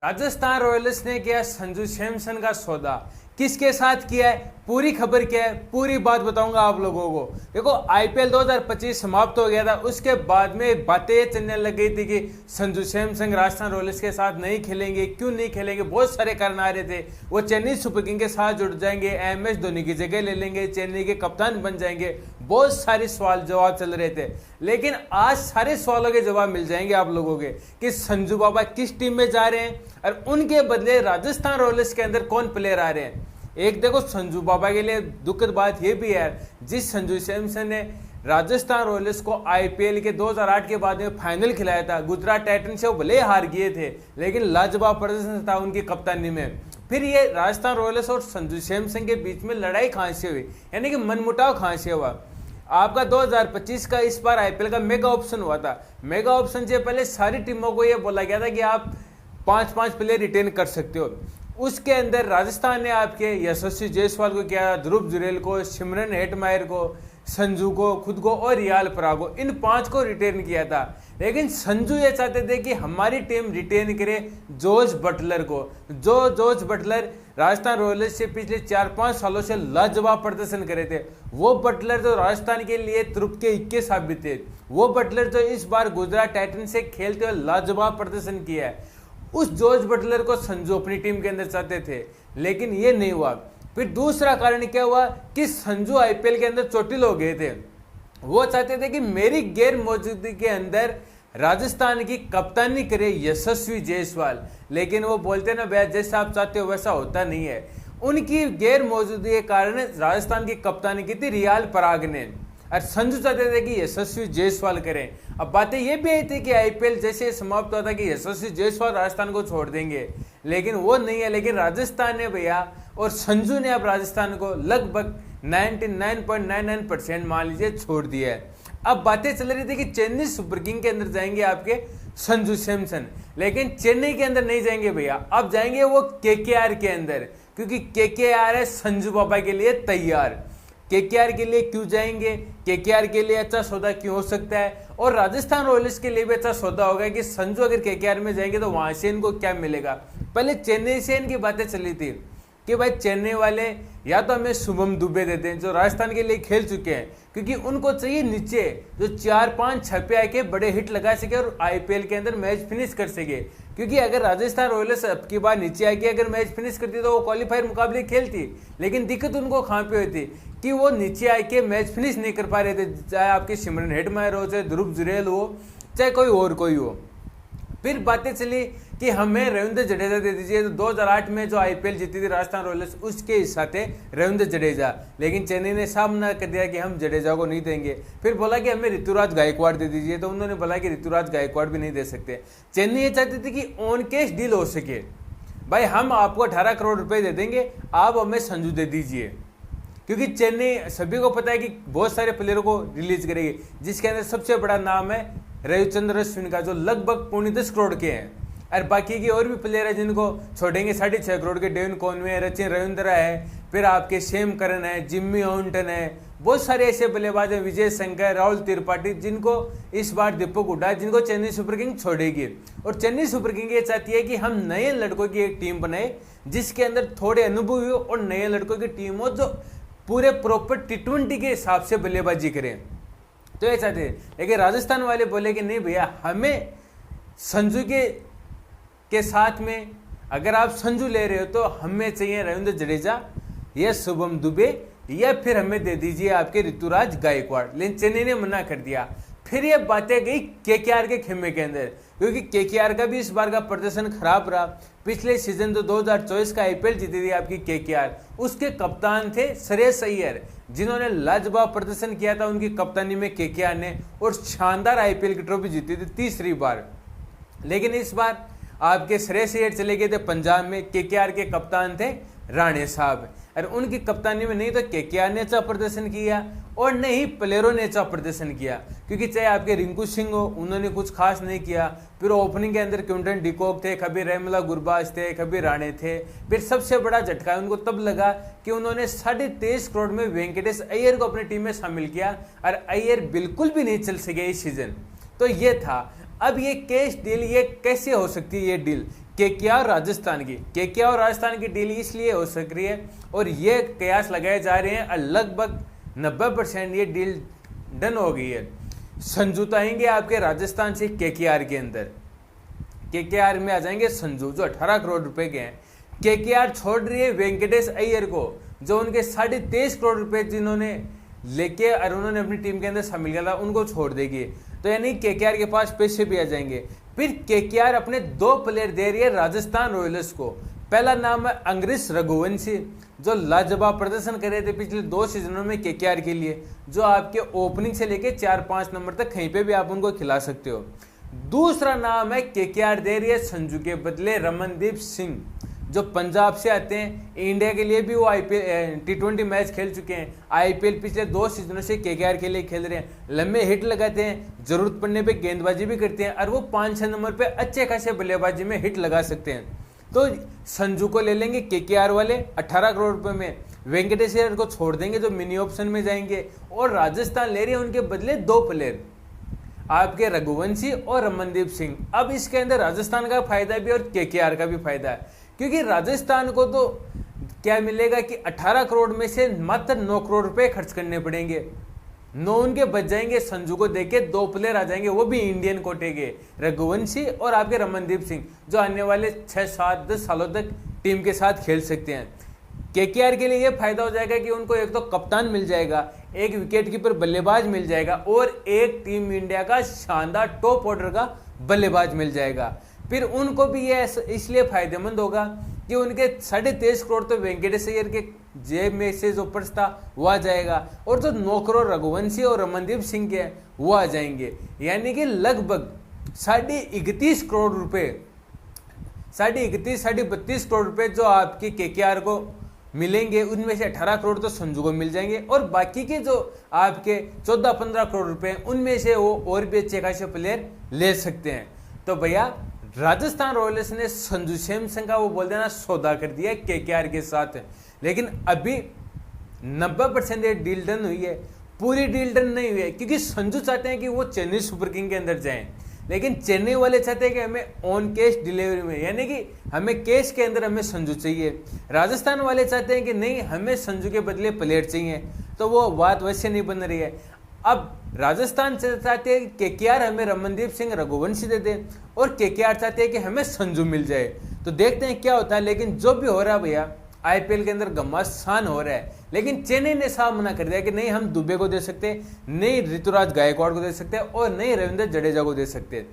Rajasthan Royals ने किया संजू सैमसन का सौदा। किसके साथ किया है, पूरी खबर क्या है, पूरी बात बताऊंगा आप लोगों को। देखो, आईपीएल 2025 समाप्त हो गया था। उसके बाद में बातें चलने लग गई थी कि संजू सैमसन राजस्थान रॉयल्स के साथ नहीं खेलेंगे। क्यों नहीं खेलेंगे, बहुत सारे कारण आ रहे थे। वो चेन्नई सुपर किंग के साथ जुड़ जाएंगे, एमएस धोनी की जगह ले लेंगे, चेन्नई के कप्तान बन जाएंगे। बहुत सारे सवाल जवाब चल रहे थे, लेकिन आज सारे सवालों के जवाब मिल जाएंगे आप लोगों के कि संजू बाबा किस टीम में जा रहे हैं और उनके बदले राजस्थान रॉयल्स के अंदर कौन प्लेयर आ रहे हैं। एक देखो, संजू बाबा के लिए दुखद बात यह भी है, जिस संजू सैमसन ने राजस्थान रॉयल्स को आईपीएल के 2008 के बाद में फाइनल खिलाया था, गुजरात टाइटंस से वो भले हार गए थे, लेकिन लाजवाब प्रदर्शन था उनकी कप्तानी में। फिर ये राजस्थान रॉयल्स और संजू सैमसन के बीच में लड़ाई कहां से हुई, यानी कि मनमुटाव कहां से हुआ। आपका 2025 का इस बार आईपीएल का मेगा ऑप्शन हुआ था। मेगा ऑप्शन से पहले सारी टीमों को यह बोला गया था कि आप 5-5 प्लेयर रिटेन कर सकते हो। उसके अंदर राजस्थान ने आपके यशस्वी जायसवाल को किया, ध्रुव जुरेल को, सिमरन हेटमायर को, संजू को, खुद को और रियाल परागो, इन 5 को रिटेन किया था। लेकिन संजू ये चाहते थे कि हमारी टीम रिटेन करे जॉर्ज बटलर को। जॉर्ज बटलर राजस्थान रॉयल्स से पिछले 4-5 सालों से लाजवाब प्रदर्शन करे थे। वो बटलर जो राजस्थान के लिए तुरुप के इक्के साबित थे, वो बटलर जो इस बार गुजरात टाइटंस से खेलते हुए लाजवाब प्रदर्शन किया है, उस जॉर्ज बटलर को संजू अपनी टीम के अंदर चाहते थे, लेकिन ये नहीं हुआ। फिर दूसरा कारण क्या हुआ कि संजू आईपीएल के अंदर चोटिल हो गए थे। वो चाहते थे कि मेरी गैर मौजूदगी के अंदर राजस्थान की कप्तानी करे यशस्वी जायसवाल, लेकिन वो बोलते ना भैया जैसा आप चाहते हो वैसा होता नहीं है। उनकी गैर मौजूदगी के कारण राजस्थान की कप्तानी की थी रियाल पराग ने, और संजू चाहते थे कि यशस्वी जायसवाल करें। अब बातें ये भी आई थी कि आईपीएल जैसे समाप्त हुआ था कि यशस्वी जायसवाल राजस्थान को छोड़ देंगे, लेकिन वो नहीं है। लेकिन राजस्थान ने भैया और संजू ने अब राजस्थान को लगभग 99.99% मान लीजिए छोड़ दिया है। अब बातें चल रही थी कि चेन्नई सुपर किंग के अंदर जाएंगे आपके संजू सैमसन, लेकिन चेन्नई के अंदर नहीं जाएंगे भैया, अब जाएंगे वो केकेआर के अंदर, क्योंकि केकेआर है संजू बाबा के लिए तैयार। केकेआर के लिए क्यों जाएंगे, केकेआर के लिए अच्छा सौदा क्यों हो सकता है, और राजस्थान रॉयल्स के लिए भी अच्छा सौदा होगा कि संजू अगर केकेआर में जाएंगे तो वहां से इनको क्या मिलेगा। पहले चेन्नई से इनकी बातें चली थी कि भाई चेन्नई वाले या तो हमें शुभम दुबे देते हैं जो राजस्थान के लिए खेल चुके हैं, क्योंकि उनको चाहिए नीचे जो 4-5 छक्के आके बड़े हिट लगा सके और आईपीएल के अंदर मैच फिनिश कर सके। क्योंकि अगर राजस्थान रॉयल्स अब की बार नीचे आके अगर मैच फिनिश करती तो वो क्वालिफायर मुकाबले खेलती, लेकिन दिक्कत उनको कहाँ पे हुई थी कि वो नीचे आके मैच फिनिश नहीं कर पा रहे थे, चाहे आपके सिमरन हेटमायर हो, चाहे ध्रुव जुरेल हो, चाहे कोई और कोई हो। फिर बातें चली कि हमें रविंद्र जडेजा दे दीजिए, तो 2008 में जो आईपीएल जीती थी राजस्थान रॉयल्स उसके हिस्सा थे रविंद्र जडेजा, लेकिन चेन्नई ने साफ मना कर दिया कि हम जडेजा को नहीं देंगे। फिर बोला कि हमें ऋतुराज गायकवाड़ दे दीजिए, तो उन्होंने बोला कि ऋतुराज गायकवाड़ भी नहीं दे सकते। चेन्नई ये चाहती थी कि ऑन कैश डील हो सके, भाई हम आपको 18 करोड़ रुपए दे देंगे, आप हमें संजू दे दीजिए, क्योंकि चेन्नई सभी को पता है कि बहुत सारे प्लेयरों को रिलीज करेगी, जिसके अंदर सबसे बड़ा नाम है रविचंद्र अश्विन का जो लगभग 10.25 करोड़ के हैं, और बाकी की और भी प्लेयर है जिनको छोड़ेंगे 6.5 करोड़ के। डेविन कॉनवे है, रचिन रविंद्रा है, फिर आपके शेम करन है, जिम्मी ऑन्टन है, बहुत सारे ऐसे बल्लेबाज हैं, विजय शंकर, राहुल त्रिपाठी, जिनको इस बार दीपक हुड्डा, जिनको चेन्नई सुपर किंग छोड़ेगी। और चेन्नई सुपर किंग ये चाहती है कि हम नए लड़कों की एक टीम बनाए जिसके अंदर थोड़े अनुभवी हो और नए लड़कों की टीम हो जो पूरे प्रॉपर T20 के हिसाब से बल्लेबाजी करें, तो ये चाहते हैं। लेकिन राजस्थान वाले बोले कि नहीं भैया, हमें संजू के साथ में अगर आप संजू ले रहे हो तो हमें चाहिए रविंद्र जडेजा या शुभम दुबे, या फिर हमें दे दीजिए आपके ऋतुराज गायकवाड़। लेकिन चेन्नई ने मना कर दिया। फिर ये बातें गई केकेआर के खेमे के अंदर, क्योंकि केकेआर का भी इस बार का प्रदर्शन खराब रहा। पिछले सीजन तो 2024 का आईपीएल जीती थी आपकी केकेआर, उसके कप्तान थे श्रेयस अय्यर, जिन्होंने लाजवाब प्रदर्शन किया था उनकी कप्तानी में केकेआर ने, और शानदार आईपीएल की ट्रॉफी जीती थी तीसरी बार। लेकिन इस बार आपके श्रेयस अय्यर चले गए थे पंजाब में, केकेआर के कप्तान थे राणे साहब, और उनकी कप्तानी में नहीं तो केकेआर ने अच्छा प्रदर्शन किया और नहीं प्लेयरों ने अच्छा प्रदर्शन किया। क्योंकि चाहे आपके रिंकू सिंह हो, उन्होंने कुछ खास नहीं किया। फिर ओपनिंग के अंदर क्विंटन डिकॉक थे, कभी रेमला गुरबाज थे, कभी राणे थे। फिर सबसे बड़ा झटका उनको तब लगा कि उन्होंने 23.5 करोड़ में वेंकटेश अय्यर को अपनी टीम में शामिल किया, और अय्यर बिल्कुल भी नहीं चल सके इस सीजन। तो ये था। अब ये कैश डील ये कैसे हो सकती है, ये डील केकेआर राजस्थान की। केकेआर और राजस्थान की डील इसलिए हो सक रही है और ये कयास लगाए जा रहे हैं, लगभग 90% ये डील डन हो गई है। संजू तो आएंगे आपके राजस्थान से केकेआर के अंदर, केकेआर में आ जाएंगे संजू जो 18 करोड़ रुपए के हैं। केकेआर छोड़ रही है वेंकटेश अय्यर को, जो उनके 23.5 करोड़ रुपए जिन्होंने लेके और उन्होंने अपनी टीम के अंदर शामिल किया था, उनको छोड़ देगी। तो यानी केकेआर के पास पैसे भी आ जाएंगे। फिर केकेआर अपने 2 प्लेयर दे रही है राजस्थान रॉयल्स को। पहला नाम है अंग्रेज रघुवंशी, जो लाजवाब प्रदर्शन कर रहे थे पिछले 2 सीजनों में केकेआर के लिए, जो आपके ओपनिंग से लेके 4-5 नंबर तक कहीं पे भी आप उनको खिला सकते हो। दूसरा नाम है केकेआर दे रही है संजू के बदले रमनदीप सिंह, जो पंजाब से आते हैं। इंडिया के लिए भी वो IPL T20 मैच खेल चुके हैं। IPL पिछले 2 सीजनों से केकेआर के लिए खेल रहे हैं। लंबे हिट लगाते हैं, जरूरत पड़ने पे गेंदबाजी भी करते हैं और वो 5-6 नंबर पे अच्छे खासे बल्लेबाजी में हिट लगा सकते हैं। तो संजू को ले लेंगे केकेआर वाले 18 करोड़ रुपए में, वेंकटेश अय्यर को छोड़ देंगे जो मिनी ऑप्शन में जाएंगे, और राजस्थान ले रही है उनके बदले 2 प्लेयर, आपके रघुवंशी और रमनदीप सिंह। अब इसके अंदर राजस्थान का फायदा भी और केकेआर का भी फायदा है, क्योंकि राजस्थान को तो क्या मिलेगा कि 18 करोड़ में से मात्र 9 करोड़ रुपए खर्च करने पड़ेंगे। 9 उनके बच जाएंगे, संजू को देके 2 प्लेयर आ जाएंगे, वो भी इंडियन कोटे के, रघुवंशी और आपके रमनदीप सिंह, जो आने वाले 6-7-10 सालों तक टीम के साथ खेल सकते हैं। केकेआर के लिए ये फायदा हो जाएगा कि उनको एक तो कप्तान मिल जाएगा, एक विकेट कीपर बल्लेबाज मिल जाएगा और एक टीम इंडिया का शानदार टॉप ऑर्डर का बल्लेबाज मिल जाएगा। फिर उनको भी ये इसलिए फायदेमंद होगा कि उनके 23.5 करोड़ तो वेंकटेश अय्यर के जेब में से जो पर्स था वो आ जाएगा, और जो 9 करोड़ रघुवंशी और रमनदीप सिंह के वो आ जाएंगे। यानी कि लगभग 31.5 करोड़ रुपए, 31.5-32 करोड़ रुपए जो आपकी केकेआर को मिलेंगे, उनमें से 18 करोड़ तो संजू को मिल जाएंगे, और बाकी के जो आपके 14-15 करोड़ रुपए उनमें से वो और भी अच्छे खासे प्लेयर ले सकते हैं। तो भैया राजस्थान रॉयल्स ने संजू सैमसन का वो बोल देना सौदा कर दिया केकेआर के साथ, लेकिन अभी 90% ये डील डन हुई है, पूरी डील डन नहीं हुई है, क्योंकि संजू चाहते हैं कि वो चेन्नई सुपर किंग के अंदर जाएं, लेकिन चेन्नई वाले चाहते हैं कि हमें ऑन कैश डिलीवरी में, यानी कि हमें कैश के अंदर हमें संजू चाहिए। राजस्थान वाले चाहते हैं कि नहीं, हमें संजू के बदले प्लेयर चाहिए। तो वो बात वैसे नहीं बन रही है। अब राजस्थान चाहते हैं केकेआर हमें रमनदीप सिंह रघुवंशी दे दे, और केकेआर चाहते हैं कि हमें संजू मिल जाए। तो देखते हैं क्या होता है, लेकिन जो भी हो रहा है भैया, IPL के अंदर घमासान हो रहा है, लेकिन चेन्नई ने साफ मना कर दिया कि नहीं, हम दुबे को दे सकते, नहीं ऋतुराज गायकवाड़ को दे सकते, और नहीं रविंद्र जडेजा को दे सकते।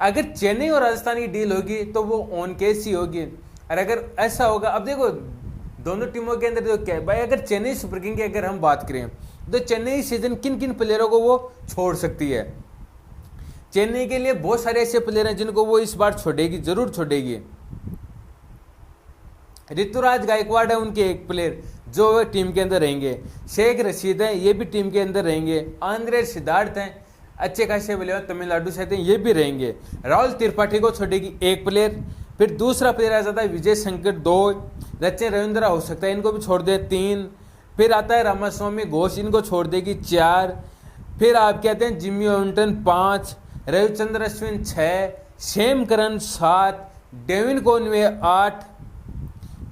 अगर चेन्नई और राजस्थान की डील होगी तो वो ऑन केस ही होगी। और अगर ऐसा होगा, अब देखो दोनों टीमों के अंदर तो क्या है भाई, अगर चेन्नई सुपर किंग की अगर हम बात करें तो चेन्नई सीजन किन किन प्लेयरों को वो छोड़ सकती है। चेन्नई के लिए बहुत सारे ऐसे प्लेयर हैं जिनको वो इस बार छोड़ेगी, जरूर छोड़ेगी। ऋतुराज गायकवाड़ है उनके एक प्लेयर जो टीम के अंदर रहेंगे, शेख रशीद है ये भी टीम के अंदर रहेंगे, आंद्रे सिद्धार्थ हैं अच्छे खासे बल्लेबाज तमिलनाडु से हैं ये भी रहेंगे। राहुल त्रिपाठी को छोड़ेगी एक प्लेयर, फिर दूसरा प्लेयर आ जाता है विजय शंकर 2, रचिन रविंद्रा हो सकता है इनको भी छोड़ दे 3, फिर आता है रामास्वामी घोष, इनको छोड़ देगी 4, फिर आप कहते हैं जिम्मी ओवंटन 5, रविचंद्र अश्विन 6, शेम करन 7, डेविन कॉनवे 8,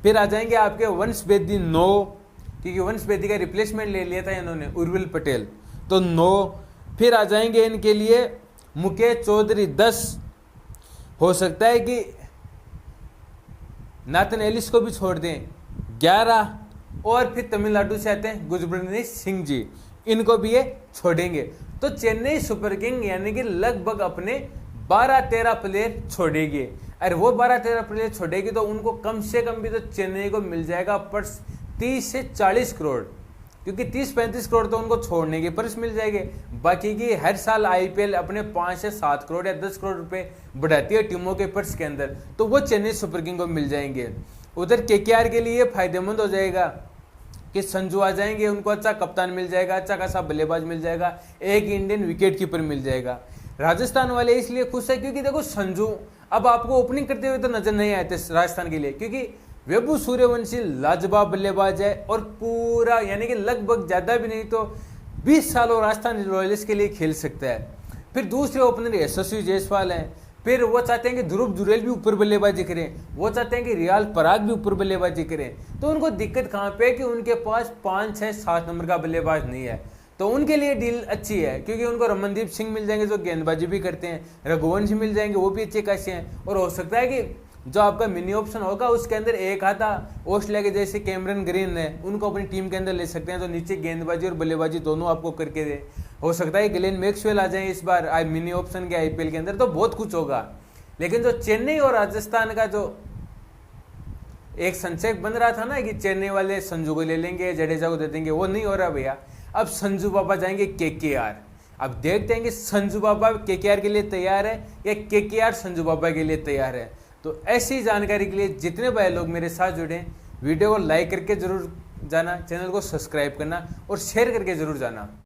फिर आ जाएंगे आपके वंश बेदी 9, क्योंकि वंश बेदी का रिप्लेसमेंट ले लिया था इन्होंने उर्विल पटेल, तो 9, फिर आ जाएंगे इनके लिए मुकेश चौधरी 10, हो सकता है कि नाथन एलिस को भी छोड़ दें 11, और फिर तमिलनाडु से आते हैं गुरबचन सिंह जी, इनको भी ये छोड़ेंगे। तो चेन्नई सुपर किंग यानी कि लगभग अपने 12-13 प्लेयर छोड़ेगी, और वो 12-13 प्लेयर छोड़ेगी तो उनको कम से कम भी तो चेन्नई को मिल जाएगा पर्स 30 से 40 करोड़, क्योंकि 30-35 करोड़ तो उनको छोड़ने के पर्स मिल जाएंगे। बाकी की हर साल IPL अपने 5 से 7 करोड़ या 10 करोड़ रुपए बढ़ाती है टीमों के पर्स के अंदर, तो वो चेन्नई सुपर किंग को मिल जाएंगे। उधर केकेआर के लिए फायदेमंद हो जाएगा कि संजू आ जाएंगे, उनको अच्छा कप्तान मिल जाएगा, अच्छा खासा बल्लेबाज मिल जाएगा, एक इंडियन विकेट कीपर मिल जाएगा। राजस्थान वाले इसलिए खुश है क्योंकि देखो संजू अब आपको ओपनिंग करते हुए तो नजर नहीं आते राजस्थान के लिए, क्योंकि वैभव सूर्यवंशी लाजवाब बल्लेबाज है और पूरा यानी कि लगभग ज्यादा भी नहीं तो 20 सालों राजस्थान रॉयल्स के लिए खेल सकता है। फिर दूसरे ओपनर यशस्वी जायसवाल हैं, फिर वो चाहते हैं कि ध्रुव जुरैल भी ऊपर बल्लेबाजी करें, वो चाहते हैं कि रियाल पराग भी ऊपर बल्लेबाजी करें। तो उनको दिक्कत कहाँ पे है कि उनके पास 5, 6, 7 नंबर का बल्लेबाज नहीं है। तो उनके लिए डील अच्छी है, क्योंकि उनको रमनदीप सिंह मिल जाएंगे जो गेंदबाजी भी करते हैं, रघुवंश मिल जाएंगे वो भी अच्छे खासे हैं, और हो सकता है कि जो आपका मिनी ऑप्शन होगा उसके अंदर एक आधा ऑस्ट्रेलिया के जैसे कैमरन ग्रीन है उनको अपनी टीम के अंदर ले सकते हैं, तो नीचे गेंदबाजी और बल्लेबाजी दोनों आपको करके दे। हो सकता है ग्लेन मैक्सवेल आ जाए इस बार मिनी ऑप्शन के आईपीएल के अंदर, तो बहुत कुछ होगा। लेकिन जो चेन्नई और राजस्थान का जो एक संशय बन रहा था ना कि चेन्नई वाले संजू को ले लेंगे, जडेजा को दे देंगे, वो नहीं हो रहा भैया। अब संजू बाबा जाएंगे केकेआर। अब देखते हैं कि संजू बाबा केकेआर के लिए तैयार है या केकेआर संजू बाबा के लिए तैयार है। तो ऐसी जानकारी के लिए जितने भाई लोग मेरे साथ जुड़े, वीडियो को लाइक करके जरूर जाना, चैनल को सब्सक्राइब करना और शेयर करके जरूर जाना।